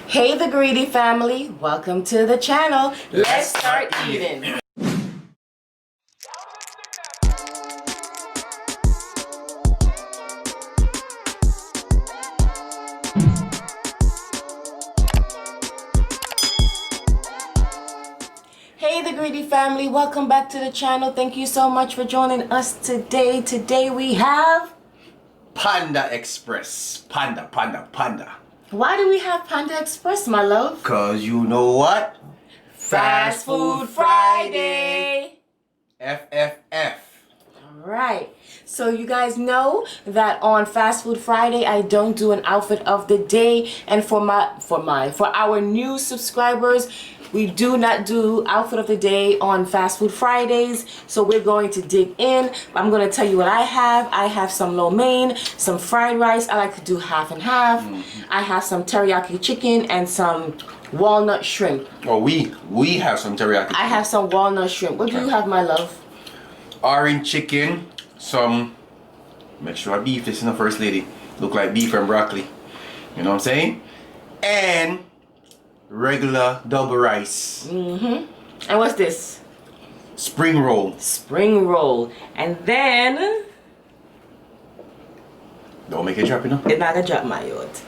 Hey the greedy family, welcome to the channel. Let's start eating. Hey the greedy family, welcome back to the channel. Thank you so much for joining us today. Today we have Panda Express. Panda. Why do we have Panda Express, my love? Cause you know what? Fast Food Friday. FFF. Alright, so you guys know that on Fast Food Friday I don't do an outfit of the day, and for our new subscribers, we do not do outfit of the day on Fast Food Fridays, so we're going to dig in. I'm going to tell you what I have. I have some lo mein, some fried rice. I like to do half and half. I have some teriyaki chicken and some walnut shrimp. Oh, we have some teriyaki. I have some walnut shrimp. What do you have, my love? Orange chicken, some, make sure beef, this is the first lady. Look like beef and broccoli. You know what I'm saying? And regular double rice. And what's this? Spring roll. Spring roll. And then Don't make it drop, you know? it's not gonna drop my yacht.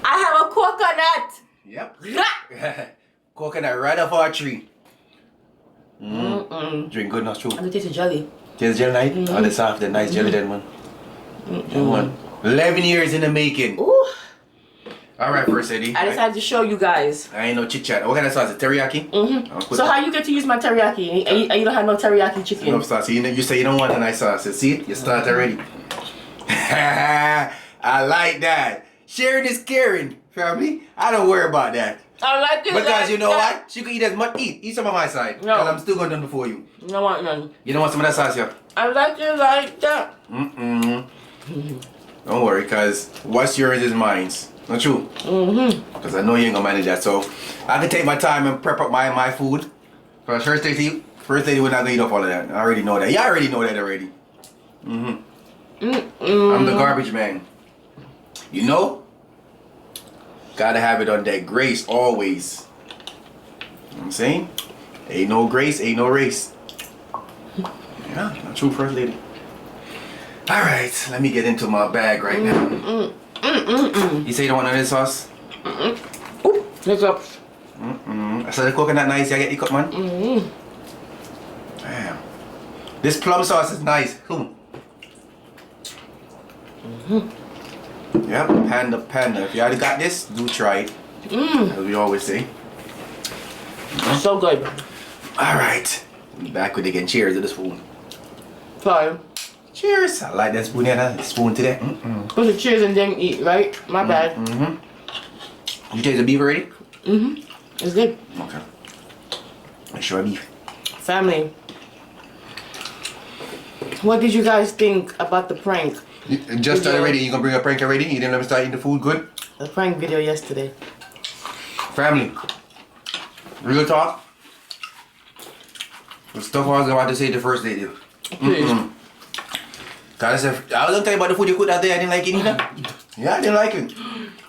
I have a coconut. Yep. Coconut right off our tree. Drink good, not true. I'm gonna taste the jelly. Taste jelly night? Oh, that's half the nice jelly then, man. Man. 11 years in the making. Ooh. Alright, first lady. I decided to show you guys. I ain't no chit chat. What kind of sauce? Teriyaki? So how you get to use my teriyaki and you don't have no teriyaki chicken? No sauce. You say you don't want a nice sauce. See it? You start already. I like that. Sharing is caring, family. I don't worry about that. I like it. Because like you know that. what? She could eat as much. Eat some on my side. No. Because I'm still going to do it before you. I don't want none. You don't want some of that sauce here? I like it like that. Don't worry, because what's yours is mine's. Not true? Because I know you ain't gonna manage that. So I can take my time and prep up my food. But first lady we're not gonna eat up all of that. I already know that. You already know that already. I'm the garbage man. You know? Gotta have it on that grace always. You know what I'm saying? Ain't no grace, ain't no race. Yeah, not true, first lady. Alright, let me get into my bag right now. You say you don't want none of this sauce? Ooh, let's up. So the coconut nice, you get the cup, man? Damn. This plum sauce is nice. Yep, panda. If you already got this, do try it. As we always say. So good. Alright. We back with it again. Cheers to the spoon. Sorry. Cheers. I like that spoon here. Spoon today. Put the cheers and then eat, right? My bad. You taste the beef already? It's good. Okay. Make sure beef. Family. What did you guys think about the prank? You just started already. You gonna bring a prank already? You didn't let me start eating the food good? The prank video yesterday. Family. Real talk. The stuff I was about to say the first lady. Please. Cause I was gonna tell you about the food you cooked out there. I didn't like it either. Yeah, I didn't like it.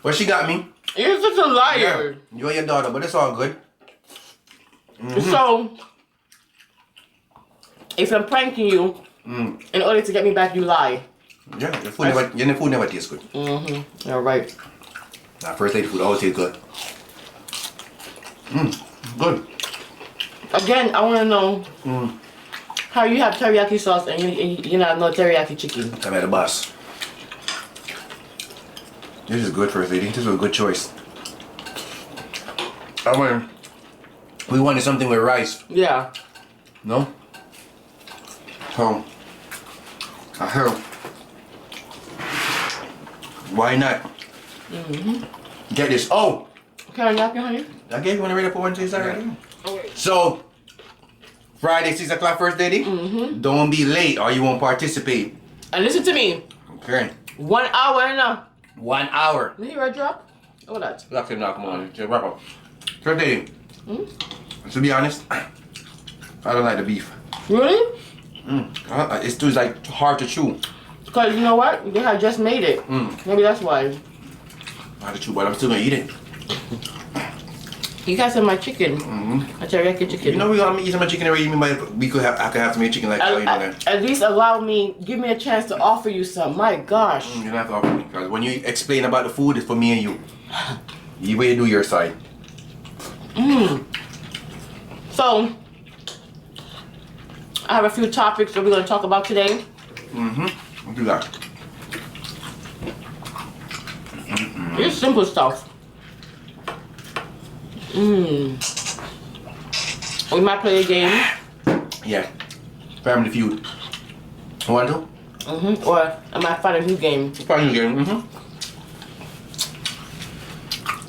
But she got me. You're such a liar. Yeah, you and your daughter, but it's all good. So, if I'm pranking you, in order to get me back, you lie. Yeah, the food never tastes good. All right. Nah, first lady food always tastes good. Good. Again, I want to know how you have teriyaki sauce and you not have no teriyaki chicken. I'm at the boss. This is good, first lady. This is a good choice. I mean, we wanted something with rice. Yeah. No? So, I heard. Why not? Get this. Oh! Can I napkin, honey? I gave you one already for one taste already. Okay. So, Friday, 6 o'clock, first lady? Don't be late or you won't participate. And listen to me. Okay. 1 hour now. 1 hour. Did you hear a drop? Oh, that. Lock it now, come on. Just wrap up. First lady. To be honest, I don't like the beef. Really? It's too like hard to chew. Because you know what? They had just made it. Maybe that's why. Hard to chew, but I'm still gonna eat it. You got some of my chicken. I teriyaki chicken. You know we gonna eat some chicken already. I could have some chicken like that. You know that. At least give me a chance to offer you some. My gosh. You don't have to offer me because when you explain about the food, it's for me and you. You way to do your side. So I have a few topics that we're gonna talk about today. We'll do that. It's simple stuff. We might play a game. Yeah. Family Feud. You want to? Or I might find a new game. Family game.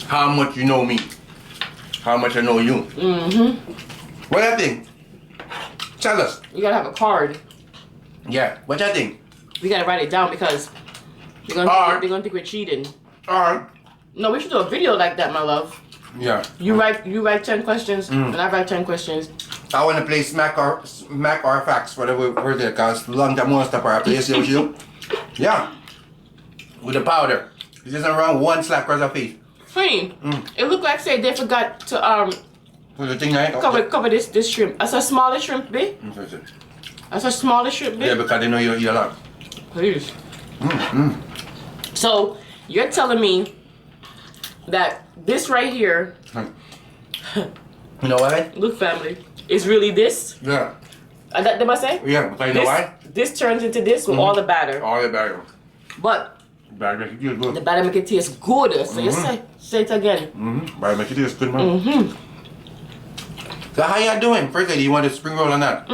How much you know me? How much I know you? What that thing? Tell us. You gotta have a card. Yeah. What that thing? We gotta write it down because they're gonna think we're cheating. Alright. No, we should do a video like that, my love. Yeah. You write 10 questions and I write 10 questions. I want to play Smack or Facts, whatever word it is. Long time most of our play. See what you do? Yeah. With the powder. It's just around one slap across the face. Clean. It looked like say they forgot to Put the thing right? cover this shrimp. That's a smaller shrimp, babe. That's a smaller shrimp, babe. Yeah, because they know you're lot. Please. So you're telling me that this right here, You know why? look family, is really this? Yeah. That must say? Yeah, because you know why? This turns into this with all the batter. All the batter. But Batter make it taste good. the batter make it taste good. So you say it again. Batter make it taste good, man. So how y'all doing? First lady, you want a spring roll or not?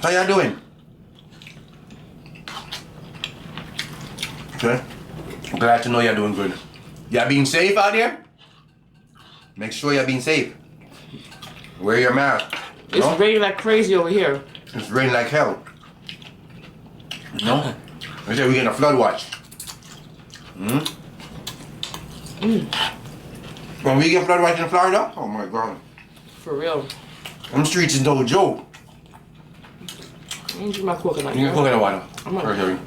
How y'all doing? Okay. I'm glad to know you're doing good. Y'all being safe out there? Make sure you're being safe. Wear your mask. It's raining like crazy over here. It's raining like hell. No? They say we're getting a flood watch. When we get flood watch in Florida, oh my god. For real. Them streets is no joke. Let me drink my coconut. You can coconut water. I'm on. Okay.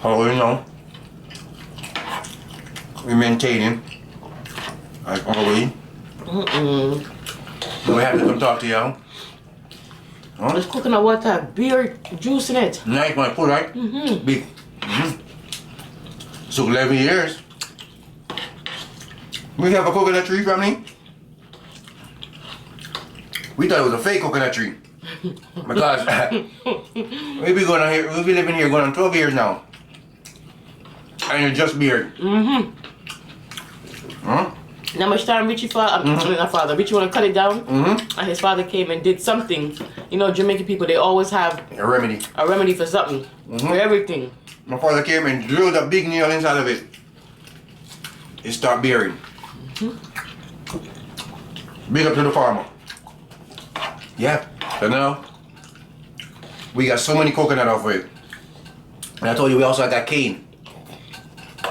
How you know? We're maintaining. Like always. So we have to come talk to y'all. Huh? There's coconut water, beer juice in it. Nice one, full, right? Big. So 11 years. We have a coconut tree, family. We thought it was a fake coconut tree. Because we'll be living here going on 12 years now. And it's just beard. Huh? How much time Richie Richie wanna cut it down? And his father came and did something. You know, Jamaican people, they always have A remedy. a remedy for something. For everything. My father came and drilled a big nail inside of it. It started bearing. Big up to the farmer. Yeah. So now, we got so many coconut off of it. And I told you we also got cane.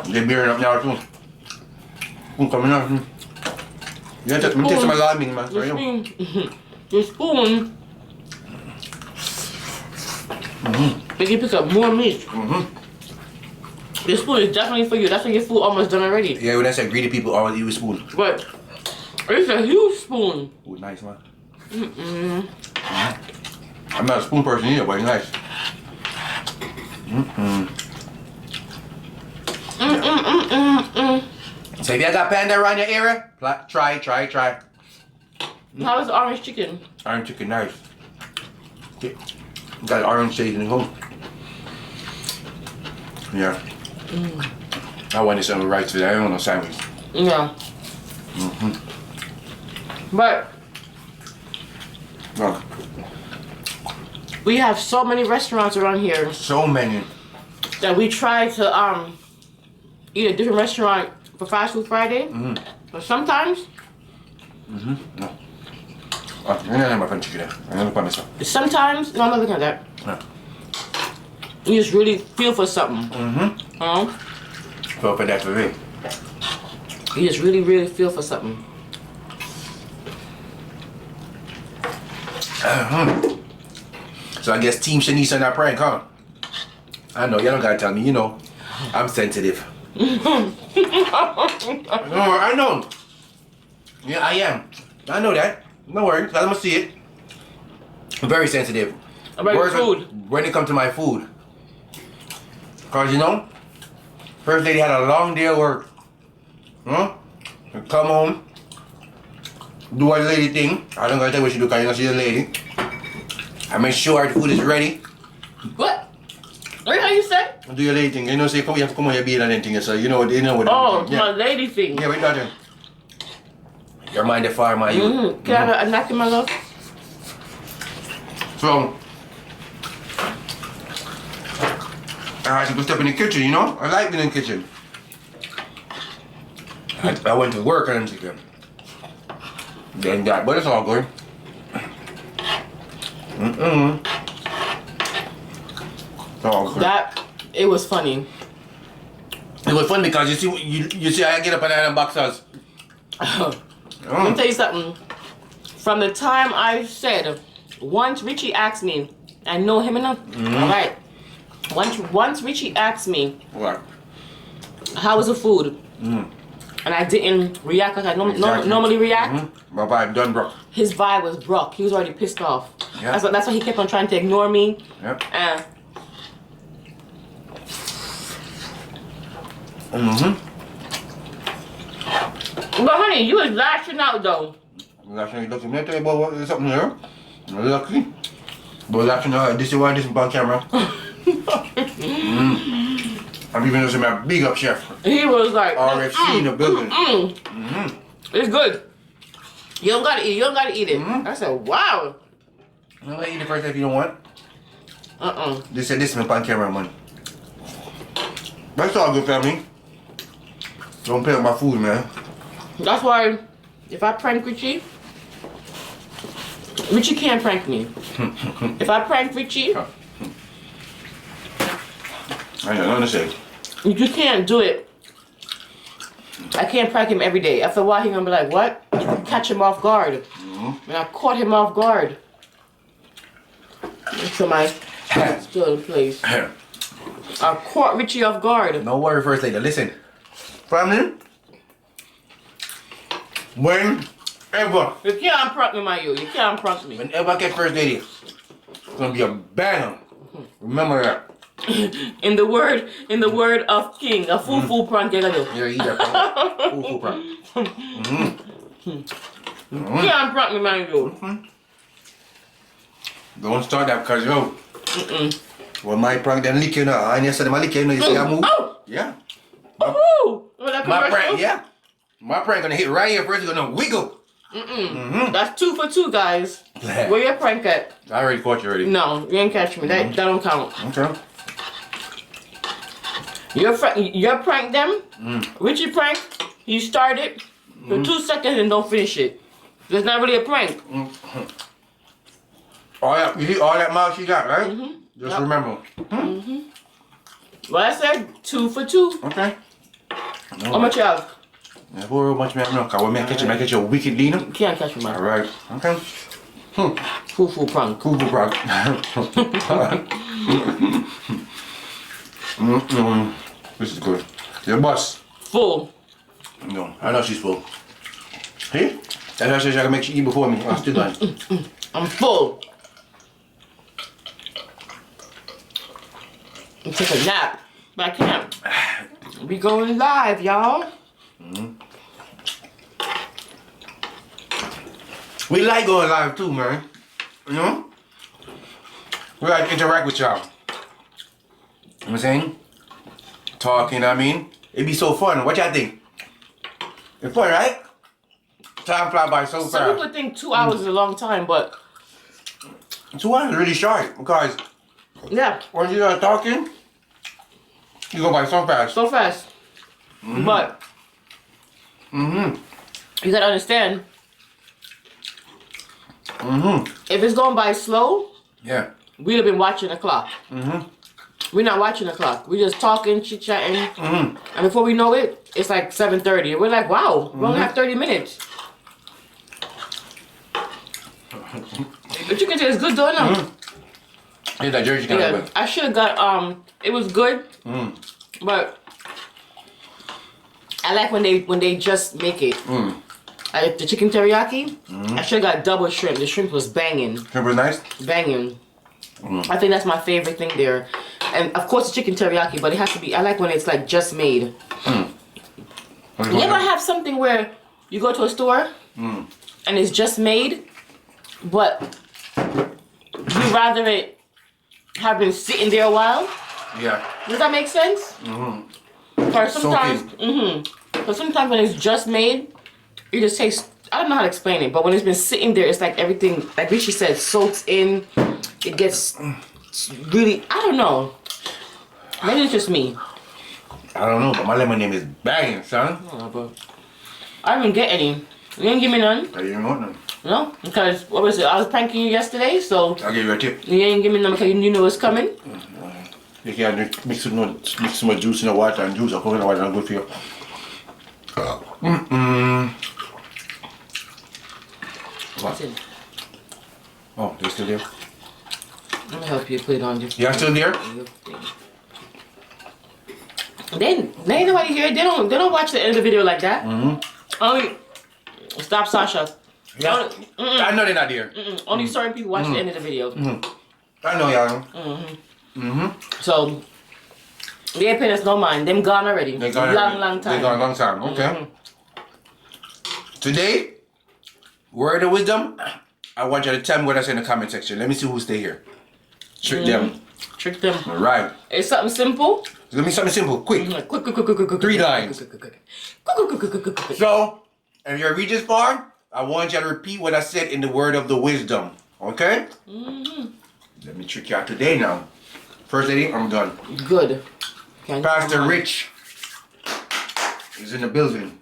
They're bearing up now too. Coming up. Yeah, just taste my liming, man. The spoon. They can pick up more meat. The spoon is definitely for you. That's when your food almost done already. Yeah, when I said greedy people always use a spoon. But it's a huge spoon. Ooh, nice, man. I'm not a spoon person either, but it's nice. So if you got panda around your area, try. How is the orange chicken? Orange chicken, nice. Got orange seasoning home. Yeah. I wanted some rice today. I don't want no sandwich. Yeah. But Oh, we have so many restaurants around here so many. that we try to eat a different restaurant for Fast Food Friday. But sometimes, No. Oh, you're not my friend chicken there. I'm gonna put myself. sometimes, no, I'm not looking at that. Yeah. You just really feel for something. So for that for me. You just really, really feel for something. So I guess Team Shanice and that prank, huh? I know, y'all don't gotta tell me, you know. I'm sensitive. I know. Yeah, I am. I know that. No worries. I'm gonna see it. I'm very sensitive. About your food. When it comes to my food. Cause you know, first lady had a long day of work. Huh? Come home. Do a lady thing. I don't gotta tell you what she do because you know she's a lady. I make sure the food is ready. What? What how you say? Do your lady thing. You know, say come you have to come on your beard and anything. So you know what Oh, yeah. my lady thing. Yeah, we got it. Your mind the fire, my you. Can I have a napkin, my love? So I had to go step in the kitchen, you know? I like being in the kitchen. I went to work and then that, but it's all good. It's all good. That, it was funny. It was fun because you see I get up and I unbox us. Let me tell you something. From the time I said, once Richie asked me, I know him enough. Alright. Once Richie asked me, What? how was the food? And I didn't react like I normally react. My vibe done broke. His vibe was broke. He was already pissed off. Yeah. That's why he kept on trying to ignore me. Yep. But honey, you was lashing out though. Last time you looked at me, I tell you about what, something there. Lucky. But last time, this is why this is on camera. I'm even using my big up chef. He was like, RFC in the building. It's good. You don't gotta eat. You don't gotta eat it. I said, wow. No, I eat it first if you don't want. This is my on camera, man. That's all good, family. Don't play with my food, man. That's why if I prank Richie can't prank me. If I prank Richie, I don't understand. you can't do it. I can't prank him every day. After a while, he's gonna be like, what? Catch him off guard. And I caught him off guard. So my still in place. I caught Richie off guard. No worry, first lady. Listen, family. Whenever, You can't prank me, my you. You can't prank me. whenever I get first lady, it's gonna be a banger. Remember that. In the word of King, a full prank you gonna do. Yeah, eat that prank. Full prank. You can't prank me, man, you. Don't start that because yo. Well, my prank then lick you now. And yesterday my lick you know you see I move. Oh! Yeah. Woohoo! That My commercial? prank, yeah. My prank gonna hit right here first. It's gonna wiggle. That's 2 for 2, guys. Yeah. Where your prank at? I already caught you already. No, you ain't catch me. That don't count. Okay. Your prank them. Richie prank. You start it for 2 seconds and don't finish it. That's not really a prank. All that, you see all that mouth she got, right? Just Yep. remember. What I said, 2 for 2. Okay. How much you have? Yeah, for a bunch of no, cause we make catch you a wicked dinner. You can't catch me, man. All right. Okay. Full prank. Cool, bro. This is good. Your boss. Full. No, I know she's full. See? That's why I said I can make you eat before me. I'm still done. I'm full. I'm take a nap, but I can't. We going live, y'all. We like going live too, man. You know? We like to interact with y'all. You know what I'm saying? Talking, I mean. It'd be so fun. What y'all think? It's fun, right? Time fly by so Some fast. people think 2 hours is a long time, but 2 hours is really short because yeah, when you start talking, you go by so fast. so fast. But you gotta understand, if it's going by slow, Yeah. we'd have been watching the clock. We're not watching the clock. We're just talking, chit-chatting. And before we know it, it's like 7:30. And we're like, wow, we only have 30 minutes. But you can say it's good though, no? Yeah, that jersey kind Yeah, of I should have got, it was good. But I like when they just make it. I like the chicken teriyaki. I should have got double shrimp. The shrimp was banging. Shrimp was nice? Banging. I think that's my favorite thing there. And of course the chicken teriyaki, but it has to be, I like when it's like just made. You ever have something where you go to a store and it's just made, but you rather it have been sitting there a while? Yeah. Does that make sense? Or sometimes, but sometimes when it's just made, it just tastes, I don't know how to explain it, but when it's been sitting there, it's like everything, like Richie said, soaks in. It gets really, I don't know. Maybe it's just me. I don't know, but my lemonade is banging, son. But I didn't get any. You didn't give me none? I didn't want none. No? Because, what was it? I was pranking you yesterday, so. I'll give you a tip. You didn't give me none because you knew it was coming? You can mix some juice in the water and juice or coconut water and good for you. What? Oh, they're still there? Let me help you put it on your. You're still there? They ain't nobody here. They don't watch the end of the video like that. Only stop, Sasha. Yeah. I know they're not there. Only certain people watch the end of the video. I know y'all. So they ain't paying us no mind. Them gone already. They gone long time. They gone a long time. Okay. Today, word of wisdom. I want you to tell me what I say in the comment section. Let me see who stay here. Trick them. Trick them. All right. It's something simple. Let me something simple. Quick. Quick. 3 lines. So, if you're reaching far, I want you to repeat what I said in the word of the wisdom. Okay? Let me trick you out today now. First lady, I'm done. Good. Pastor Rich is in the building.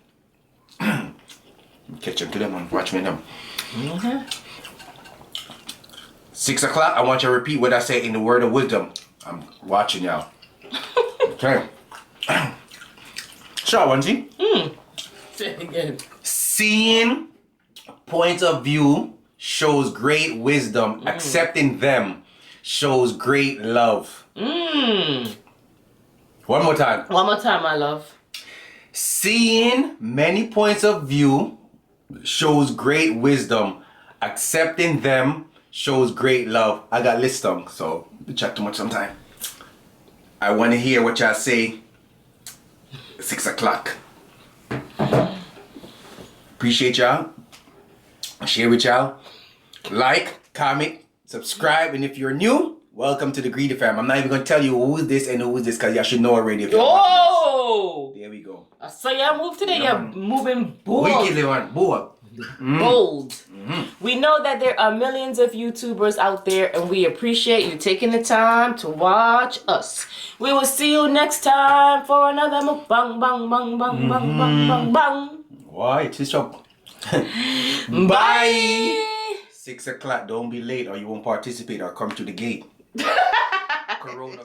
Catch him to them and watch me now. 6 o'clock, I want you to repeat what I say in the word of wisdom. I'm watching y'all. Okay. Sure, Wanji. Say it again. Seeing points of view shows great wisdom. Accepting them shows great love. One more time. One more time, my love. Seeing many points of view shows great wisdom. Accepting them shows great love. I got list tongue, so we chat too much sometime. I want to hear what y'all say. 6 o'clock. Appreciate y'all. Share with y'all. Like, comment, subscribe, and if you're new, welcome to the Greedy Fam. I'm not even gonna tell you who is this and who is this because y'all should know already. If Oh! There we go. I saw y'all move today. You're moving bold. Wickedly one, bold. Bold. We know that there are millions of YouTubers out there, and we appreciate you taking the time to watch us. We will see you next time for another mukbang, bang, bang, bang, bang, bang, bang, bang. Why? It's up. Bye. 6 o'clock. Don't be late, or you won't participate or come to the gate. Corona.